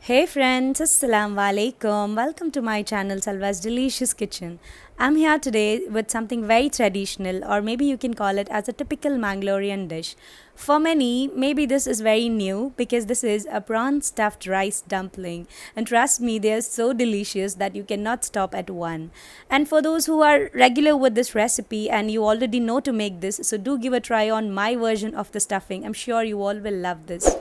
Hey friends, Assalamu alaikum. Welcome to my channel Salva's Delicious Kitchen. I'm here today with something very traditional, or maybe you can call it as a typical Mangalorean dish. For many, maybe this is very new because this is a prawn stuffed rice dumpling. And trust me, they are so delicious that you cannot stop at one. And for those who are regular with this recipe and you already know to make this, so do give a try on my version of the stuffing. I'm sure you all will love this.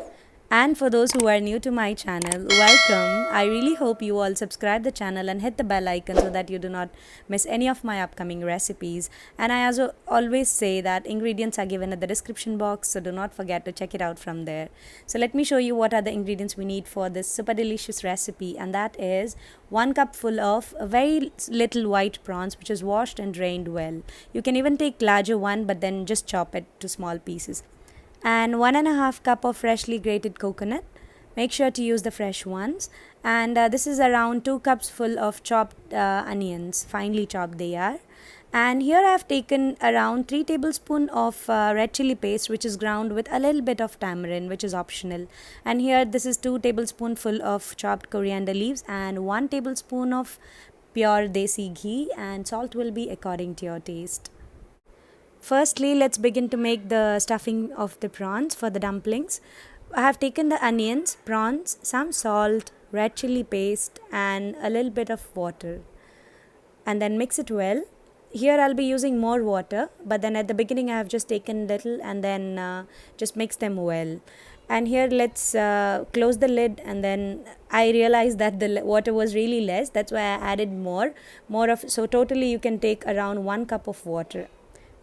And for those who are new to my channel, welcome. I really hope you all subscribe the channel and hit the bell icon so that you do not miss any of my upcoming recipes. And I also always say that ingredients are given in the description box, so do not forget to check it out from there. So let me show you what are the ingredients we need for this super delicious recipe, and that is 1 cup full of very little white prawns which is washed and drained well. You can even take larger one but then just chop it to small pieces, and 1.5 cup of freshly grated coconut. Make sure to use the fresh ones. And this is around 2 cups full of chopped onions, finely chopped they are. And here I have taken around 3 tablespoons of red chili paste, which is ground with a little bit of tamarind, which is optional. And here this is 2 tablespoons full of chopped coriander leaves and 1 tablespoon of pure desi ghee, and salt will be according to your taste. Firstly, let's begin to make the stuffing of the prawns for the dumplings. I have taken the onions, prawns, some salt, red chili paste, and a little bit of water, and then mix it well. Here I'll be using more water, but then at the beginning I have just taken little and then just mix them well. And here let's close the lid, and then I realized that the water was really less, that's why I added more of, so totally you can take around 1 cup of water.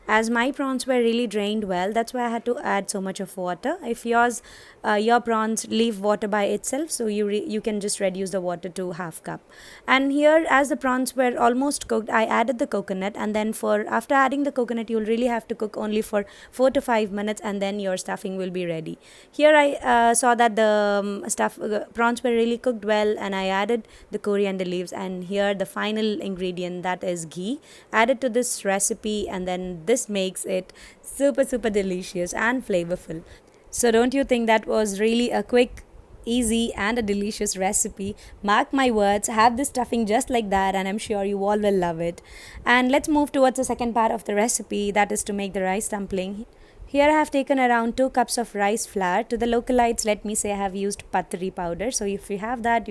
As my prawns were really drained well, that's why I had to add so much of water. If your prawns leave water by itself, so you can just reduce the water to half cup. And here, as the prawns were almost cooked, I added the coconut, and then for after adding the coconut, you'll really have to cook only for 4 to 5 minutes, and then your stuffing will be ready. Here I saw that the prawns were really cooked well, and I added the coriander leaves, and here the final ingredient, that is ghee, added to this recipe, and then this makes it super delicious and flavorful. So don't you think that was really a quick, easy and a delicious recipe? Mark my words, have this stuffing just like that and I'm sure you all will love it. And let's move towards the second part of the recipe, that is to make the rice dumpling. Here I have taken around 2 cups of rice flour. To the localites, let me say I have used patri powder. So if you have that,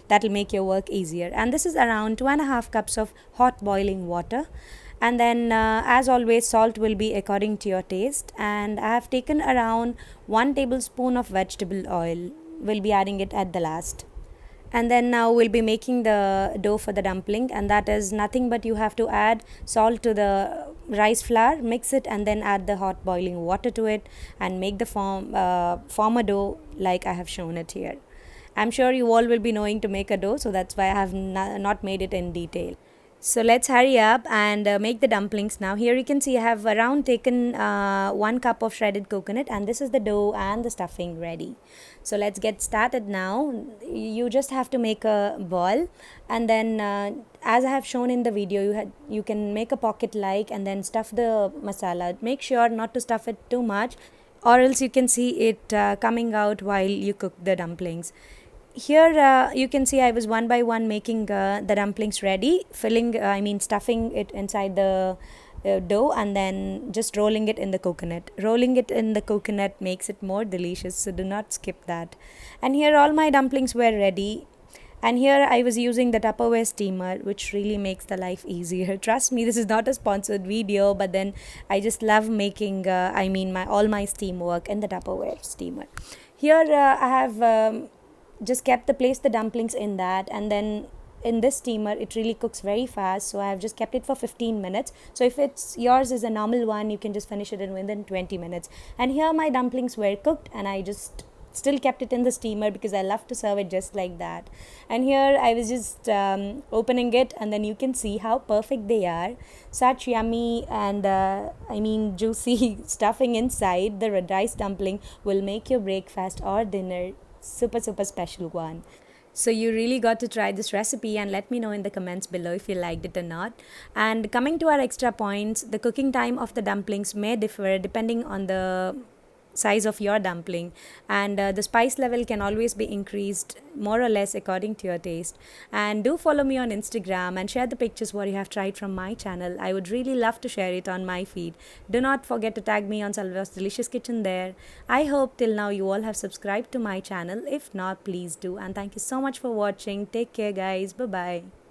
that'll make your work easier. And this is around 2.5 cups of hot boiling water. And then as always, salt will be according to your taste. And I have taken around 1 tablespoon of vegetable oil. We'll be adding it at the last. And then now we'll be making the dough for the dumpling, and that is nothing but you have to add salt to the rice flour, mix it, and then add the hot boiling water to it and make the form a dough like I have shown it here. I'm sure you all will be knowing to make a dough, so that's why I have not made it in detail. So let's hurry up and make the dumplings now. Here you can see I have around taken 1 cup of shredded coconut, and this is the dough and the stuffing ready. So let's get started now. You just have to make a ball, and then as I have shown in the video, you can make a pocket like and then stuff the masala. Make sure not to stuff it too much, or else you can see it coming out while you cook the dumplings. Here you can see I was one by one making the dumplings ready, stuffing it inside the dough and then just rolling it in the coconut. Rolling it in the coconut makes it more delicious, so do not skip that. And here all my dumplings were ready. And here I was using the Tupperware steamer, which really makes the life easier. Trust me, this is not a sponsored video, but then I just love making, my all my steam work in the Tupperware steamer. Here I have just kept the place the dumplings in that, and then in this steamer it really cooks very fast, so I have just kept it for 15 minutes. So if it's yours is a normal one, you can just finish it in within 20 minutes. And here my dumplings were cooked, and I just still kept it in the steamer because I love to serve it just like that. And here I was just opening it, and then you can see how perfect they are. Such yummy and juicy stuffing inside the rice dumpling will make your breakfast or dinner super special one. So you really got to try this recipe and let me know in the comments below if you liked it or not. And coming to our extra points, the cooking time of the dumplings may differ depending on the size of your dumpling, and the spice level can always be increased more or less according to your taste. And do follow me on Instagram and share the pictures what you have tried from my channel. I would really love to share it on my feed. Do not forget to tag me on Salva's Delicious Kitchen there. I hope till now you all have subscribed to my channel. If not, please do. And thank you so much for watching. Take care, guys. Bye bye.